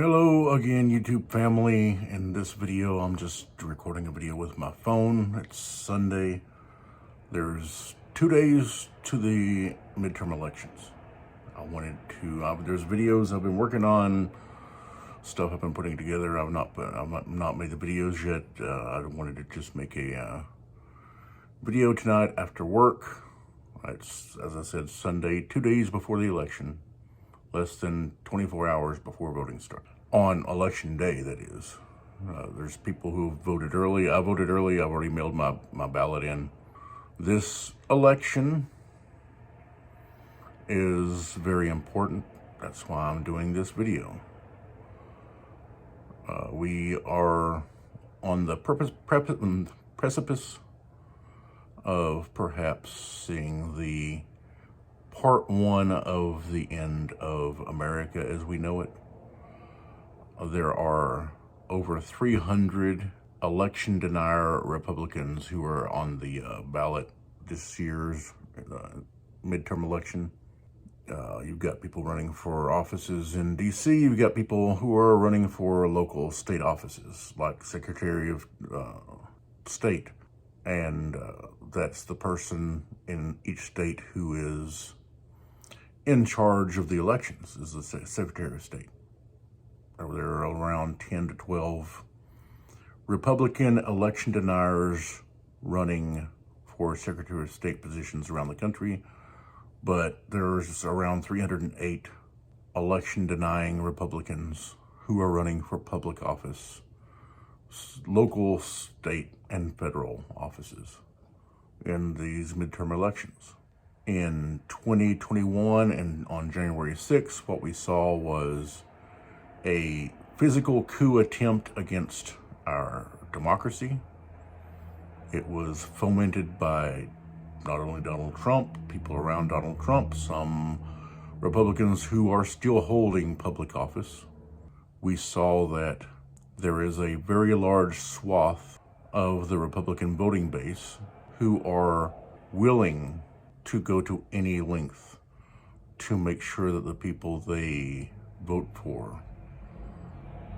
Hello again, YouTube family. In this video, I'm just recording a video with my phone. It's Sunday. There's 2 days to the midterm elections. There's videos I've been working on, stuff I've been putting together. I've not made the videos yet. I wanted to just make a video tonight after work. It's, as I said, Sunday, 2 days before the election. Less than 24 hours before voting starts. On election day, that is. There's people who voted early. I voted early. I've already mailed my ballot in. This election is very important. That's why I'm doing this video. We are on the precipice of perhaps seeing the part one of the end of America as we know it. There are over 300 election denier Republicans who are on the ballot this year's midterm election. You've got people running for offices in DC. You've got people who are running for local state offices, like Secretary of State. And that's the person in each state who is in charge of the elections, is the Secretary of State. There are around 10 to 12 Republican election deniers running for Secretary of State positions around the country, but there's around 308 election denying Republicans who are running for public office, local, state, and federal offices in these midterm elections. In 2021 and on January 6th, what we saw was a physical coup attempt against our democracy. It was fomented by not only Donald Trump, people around Donald Trump, some Republicans who are still holding public office. We saw that there is a very large swath of the Republican voting base who are willing to go to any length to make sure that the people they vote for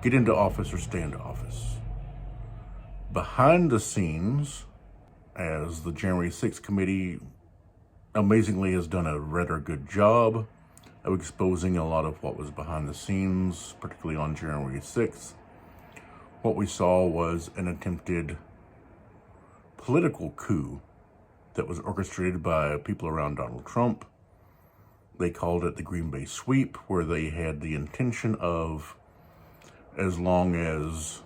get into office or stay into office. Behind the scenes, as the January 6th committee amazingly has done a rather good job of exposing a lot of what was behind the scenes, particularly on January 6th, what we saw was an attempted political coup that was orchestrated by people around Donald Trump. They called it the Green Bay Sweep, where they had the intention of, as long as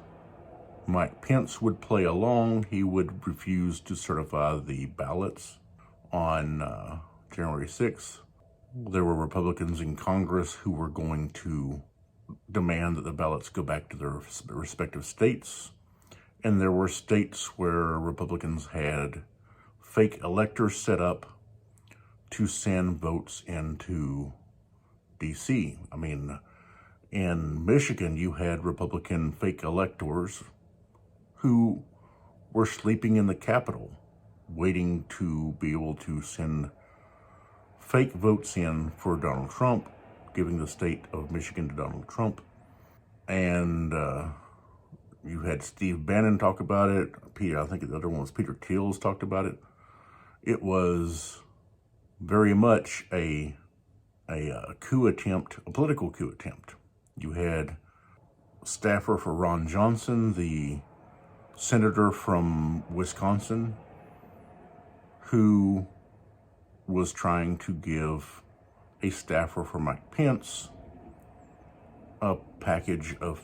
Mike Pence would play along, he would refuse to certify the ballots on January 6th. There were Republicans in Congress who were going to demand that the ballots go back to their respective states. And there were states where Republicans had fake electors set up to send votes into DC. I mean, in Michigan, you had Republican fake electors who were sleeping in the Capitol, waiting to be able to send fake votes in for Donald Trump, giving the state of Michigan to Donald Trump. And you had Steve Bannon talk about it. I think the other one was Peter Thiel's talked about it. It was very much a coup attempt, a political coup attempt. You had a staffer for Ron Johnson, the senator from Wisconsin, who was trying to give a staffer for Mike Pence a package of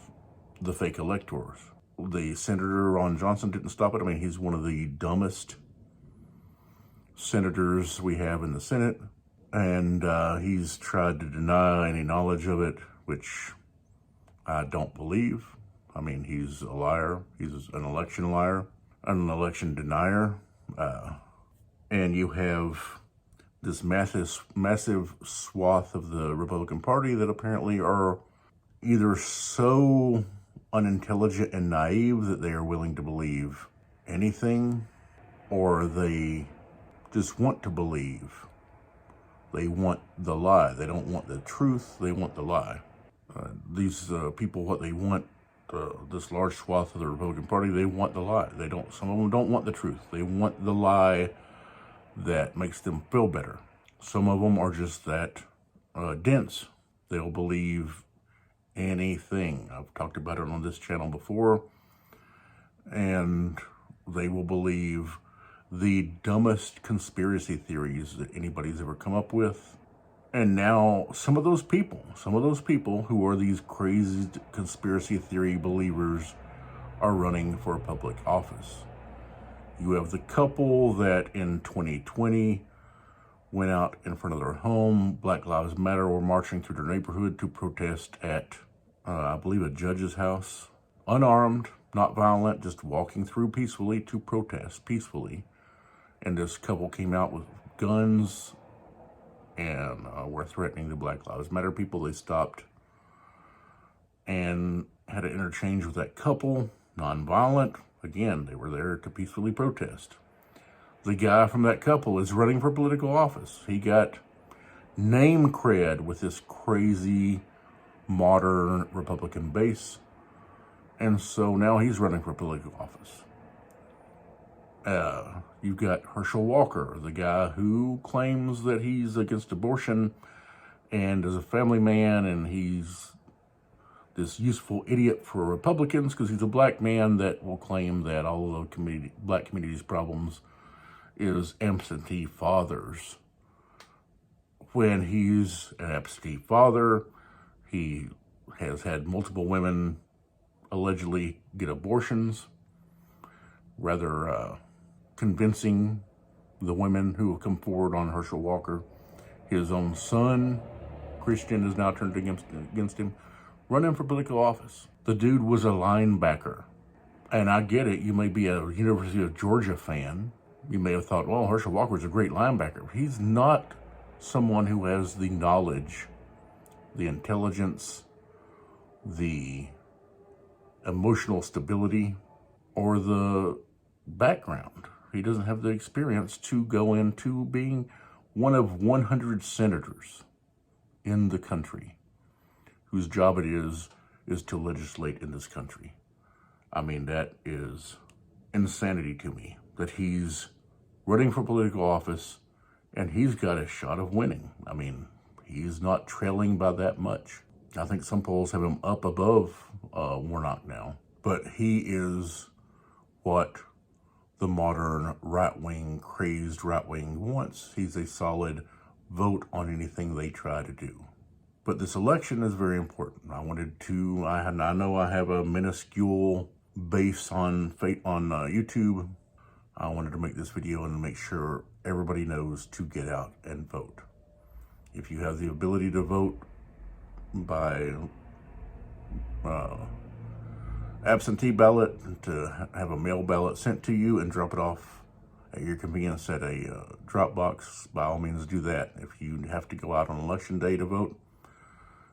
the fake electors. The senator, Ron Johnson, didn't stop it. I mean, he's one of the dumbest senators we have in the Senate, and he's tried to deny any knowledge of it, which I don't believe. I mean, he's a liar. He's an election liar, an election denier. And you have this massive swath of the Republican Party that apparently are either so unintelligent and naive that they are willing to believe anything, or they just want to believe. They want the lie. They don't want the truth. They want the lie. These people, what they want, this large swath of the Republican Party, they want the lie. Some of them don't want the truth. They want the lie that makes them feel better. Some of them are just that dense. They'll believe anything. I've talked about it on this channel before. And they will believe the dumbest conspiracy theories that anybody's ever come up with. And now some of those people who are these crazy conspiracy theory believers are running for public office. You have the couple that in 2020 went out in front of their home. Black Lives Matter were marching through their neighborhood to protest at, I believe, a judge's house. Unarmed, not violent, just walking through peacefully to protest peacefully. And this couple came out with guns and were threatening the Black Lives Matter people. They stopped and had an interchange with that couple, nonviolent. Again, they were there to peacefully protest. The guy from that couple is running for political office. He got name cred with this crazy modern Republican base. And so now he's running for political office. You've got Herschel Walker, the guy who claims that he's against abortion and is a family man, and he's this useful idiot for Republicans because he's a black man that will claim that all of the black community's problems is absentee fathers. When he's an absentee father, he has had multiple women allegedly get abortions, rather convincing the women who have come forward on Herschel Walker. His own son, Christian, is now turned against him, running for political office. The dude was a linebacker. And I get it, you may be a University of Georgia fan. You may have thought, well, Herschel Walker's a great linebacker. He's not someone who has the knowledge, the intelligence, the emotional stability, or the background. He doesn't have the experience to go into being one of 100 senators in the country whose job it is to legislate in this country. I mean, that is insanity to me, that he's running for political office and he's got a shot of winning. I mean, he's not trailing by that much. I think some polls have him up above Warnock now, but he is what the modern right-wing, crazed right-wing wants. He's a solid vote on anything they try to do. But this election is very important. I know I have a minuscule base on YouTube. I wanted to make this video and make sure everybody knows to get out and vote. If you have the ability to vote by absentee ballot, to have a mail ballot sent to you and drop it off at your convenience at a drop box, by all means do that. If you have to go out on election day to vote,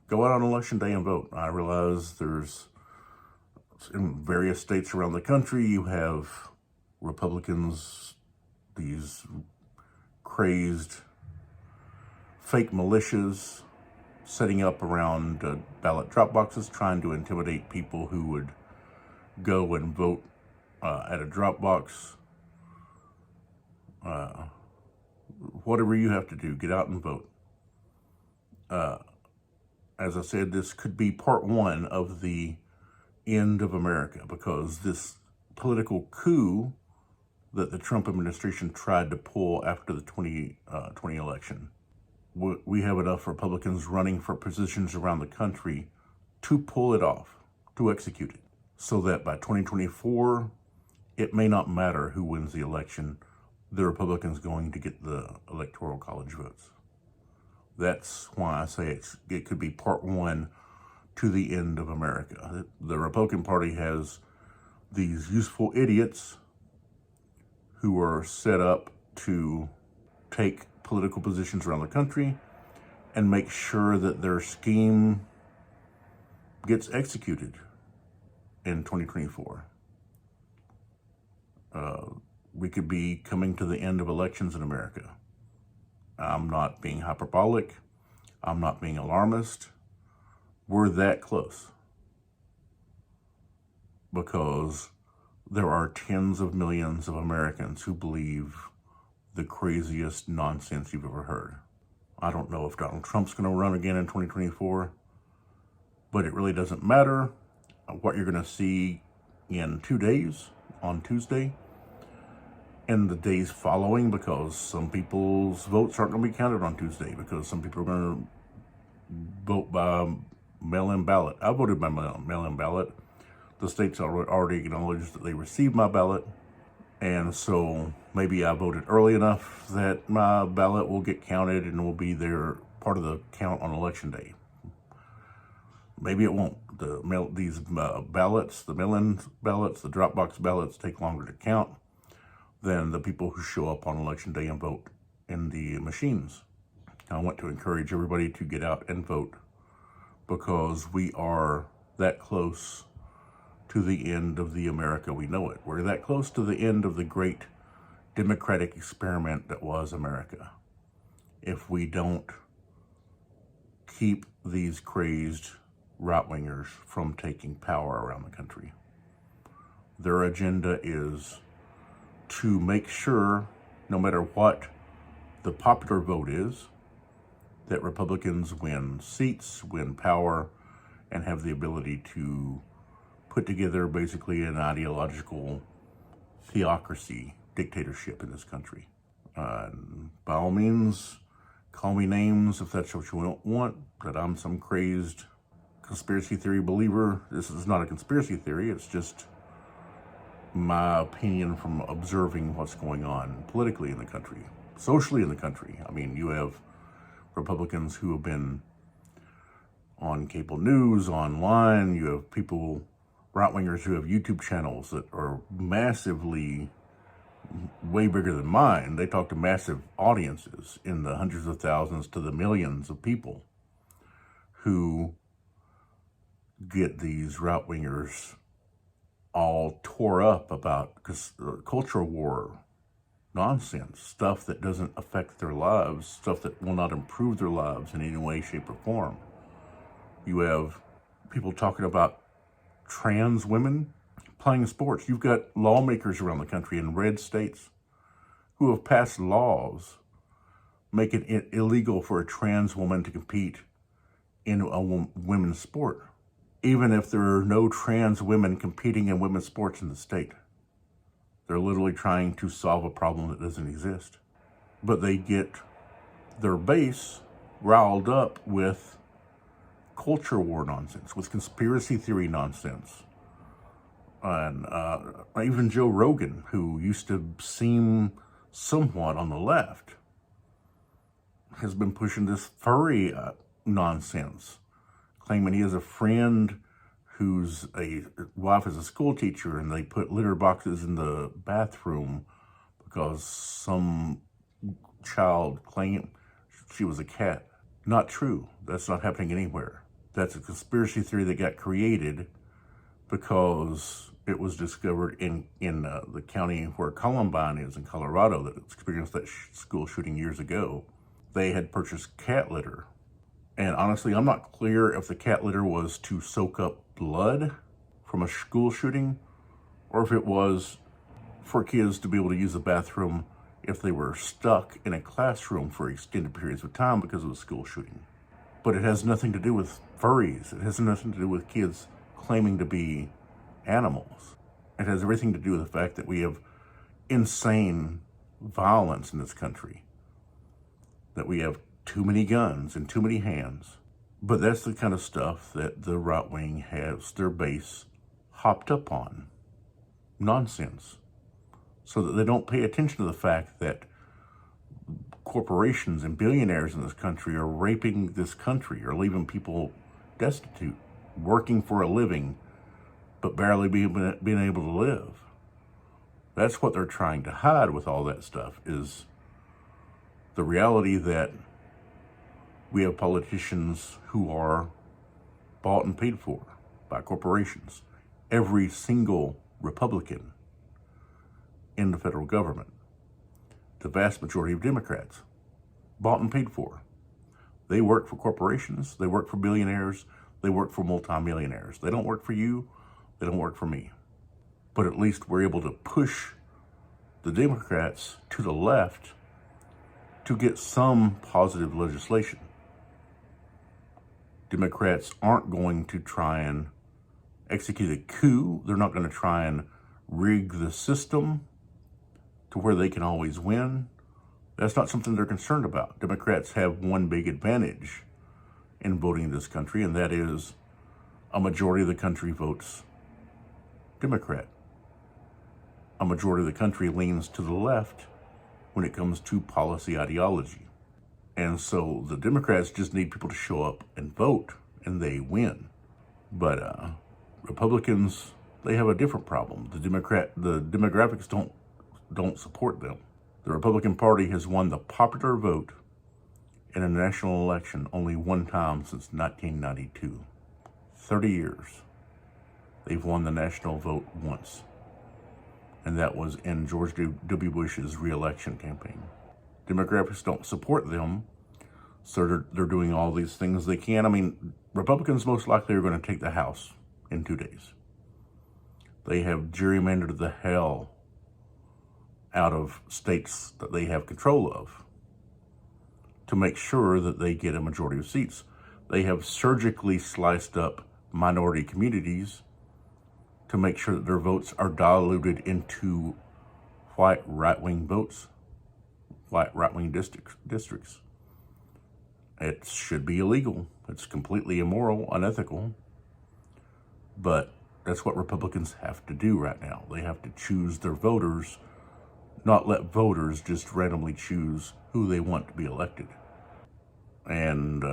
go out on election day and vote. I realize there's, in various states around the country, you have Republicans, these crazed fake militias setting up around ballot drop boxes, trying to intimidate people who would go and vote at a drop box. Whatever you have to do, get out and vote. As I said, this could be part one of the end of America, because this political coup that the Trump administration tried to pull after the 2020 election, we have enough Republicans running for positions around the country to pull it off, to execute it, so that by 2024, it may not matter who wins the election, the Republican's going to get the Electoral College votes. That's why I say it could be part one to the end of America. The Republican Party has these useful idiots who are set up to take political positions around the country and make sure that their scheme gets executed in 2024. We could be coming to the end of elections in America. I'm not being hyperbolic. I'm not being alarmist. We're that close because there are tens of millions of Americans who believe the craziest nonsense you've ever heard. I don't know if Donald Trump's going to run again in 2024, but it really doesn't matter. What you're going to see in 2 days, on Tuesday, and the days following, because some people's votes aren't going to be counted on Tuesday, because some people are going to vote by mail-in ballot. I voted by mail-in ballot. The state's already acknowledged that they received my ballot, and so maybe I voted early enough that my ballot will get counted and will be there, part of the count on election day. Maybe it won't. These ballots, the mail-in ballots, the drop box ballots take longer to count than the people who show up on election day and vote in the machines. I want to encourage everybody to get out and vote, because we are that close to the end of the America we know it. We're that close to the end of the great democratic experiment that was America. If we don't keep these crazed right-wingers from taking power around the country. Their agenda is to make sure, no matter what the popular vote is, that Republicans win seats, win power, and have the ability to put together basically an ideological theocracy, dictatorship in this country. By all means, call me names if that's what you want, that I'm some crazed conspiracy theory believer. This is not a conspiracy theory, it's just my opinion from observing what's going on politically in the country, socially in the country. I mean, you have Republicans who have been on cable news, online. You have people, right-wingers, who have YouTube channels that are massively, way bigger than mine. They talk to massive audiences in the hundreds of thousands to the millions of people who get these right-wingers all tore up about culture war nonsense, stuff that doesn't affect their lives, stuff that will not improve their lives in any way, shape, or form. You have people talking about trans women playing sports. You've got lawmakers around the country in red states who have passed laws making it illegal for a trans woman to compete in a women's sport, even if there are no trans women competing in women's sports in the state. They're literally trying to solve a problem that doesn't exist. But they get their base riled up with culture war nonsense, with conspiracy theory nonsense. And even Joe Rogan, who used to seem somewhat on the left, has been pushing this furry nonsense, claiming he has a friend whose wife is a school teacher and they put litter boxes in the bathroom because some child claimed she was a cat. Not true. That's not happening anywhere. That's a conspiracy theory that got created because it was discovered in the county where Columbine is in Colorado, that experienced that school shooting years ago. They had purchased cat litter. And honestly, I'm not clear if the cat litter was to soak up blood from a school shooting or if it was for kids to be able to use the bathroom if they were stuck in a classroom for extended periods of time because of a school shooting. But it has nothing to do with furries. It has nothing to do with kids claiming to be animals. It has everything to do with the fact that we have insane violence in this country, that we have too many guns in too many hands. But that's the kind of stuff that the right wing has their base hopped up on. Nonsense. So that they don't pay attention to the fact that corporations and billionaires in this country are raping this country, or leaving people destitute, working for a living, but barely being able to live. That's what they're trying to hide with all that stuff, is the reality that we have politicians who are bought and paid for by corporations. Every single Republican in the federal government, the vast majority of Democrats, bought and paid for. They work for corporations, they work for billionaires, They work for multimillionaires. They don't work for you. They don't work for me. But at least we're able to push the Democrats to the left to get some positive legislation. Democrats aren't going to try and execute a coup. They're not going to try and rig the system to where they can always win. That's not something they're concerned about. Democrats have one big advantage in voting in this country, and that is a majority of the country votes Democrat. A majority of the country leans to the left when it comes to policy ideology. And so the Democrats just need people to show up and vote, and they win. But Republicans, they have a different problem. The demographics don't support them. The Republican Party has won the popular vote in a national election only one time since 1992. 30 years. They've won the national vote once. And that was in George W. Bush's re-election campaign. Demographics don't support them, so they're doing all these things they can. I mean, Republicans most likely are going to take the House in 2 days. They have gerrymandered the hell out of states that they have control of to make sure that they get a majority of seats. They have surgically sliced up minority communities to make sure that their votes are diluted into white right-wing votes, white right-wing districts. It should be illegal. It's completely immoral, unethical. But that's what Republicans have to do right now. They have to choose their voters, not let voters just randomly choose who they want to be elected. And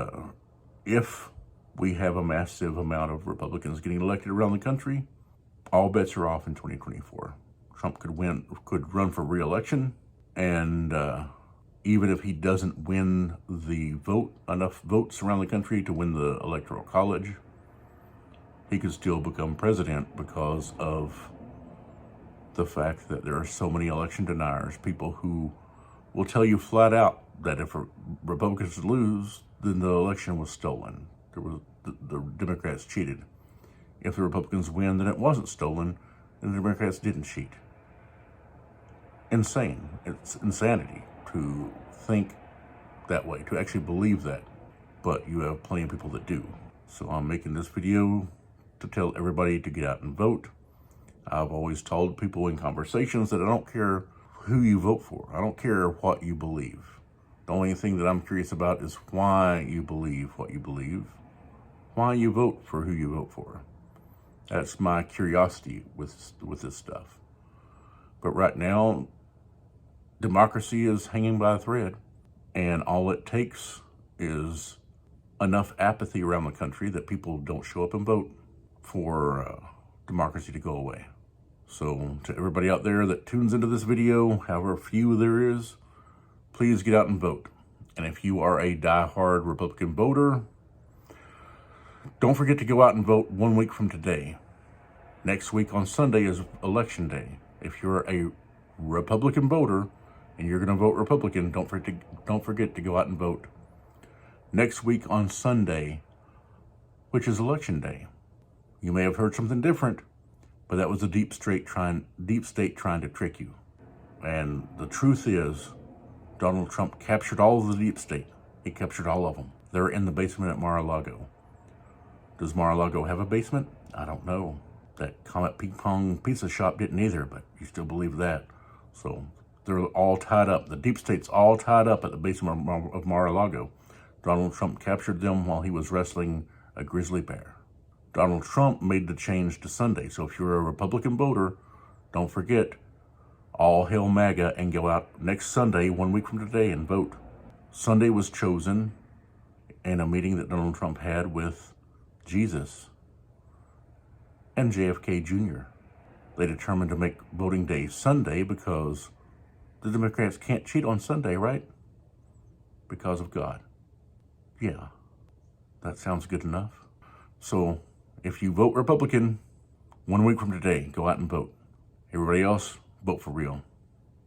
if we have a massive amount of Republicans getting elected around the country, all bets are off in 2024. Trump could run for re-election, and even if he doesn't win enough votes around the country to win the Electoral College, he could still become president because of the fact that there are so many election deniers, people who will tell you flat out that if Republicans lose, then the election was stolen. The Democrats cheated. If the Republicans win, then it wasn't stolen, and the Democrats didn't cheat. Insane. It's insanity to think that way, to actually believe that. But you have plenty of people that do. So I'm making this video to tell everybody to get out and vote. I've always told people in conversations that I don't care who you vote for. I don't care what you believe. The only thing that I'm curious about is why you believe what you believe, why you vote for who you vote for. That's my curiosity with this stuff. But right now, democracy is hanging by a thread, and all it takes is enough apathy around the country that people don't show up and vote for democracy to go away. So to everybody out there that tunes into this video, however few there is, please get out and vote. And if you are a diehard Republican voter, don't forget to go out and vote 1 week from today. Next week on Sunday is Election Day. If you're a Republican voter and you're going to vote Republican, don't forget to go out and vote next week on Sunday, which is Election Day. You may have heard something different, but that was the deep state trying to trick you. And the truth is, Donald Trump captured all of the deep state. He captured all of them. They're in the basement at Mar-a-Lago. Does Mar-a-Lago have a basement? I don't know. That Comet Ping Pong pizza shop didn't either, but you still believe that. So they're all tied up. The deep state's all tied up at the basement of Mar-a-Lago. Donald Trump captured them while he was wrestling a grizzly bear. Donald Trump made the change to Sunday. So if you're a Republican voter, don't forget, all hail MAGA and go out next Sunday, 1 week from today, and vote. Sunday was chosen in a meeting that Donald Trump had with Jesus and JFK Jr. They determined to make voting day Sunday because the Democrats can't cheat on Sunday, right? Because of God. Yeah, that sounds good enough. So if you vote Republican, 1 week from today, go out and vote. Everybody else, vote for real.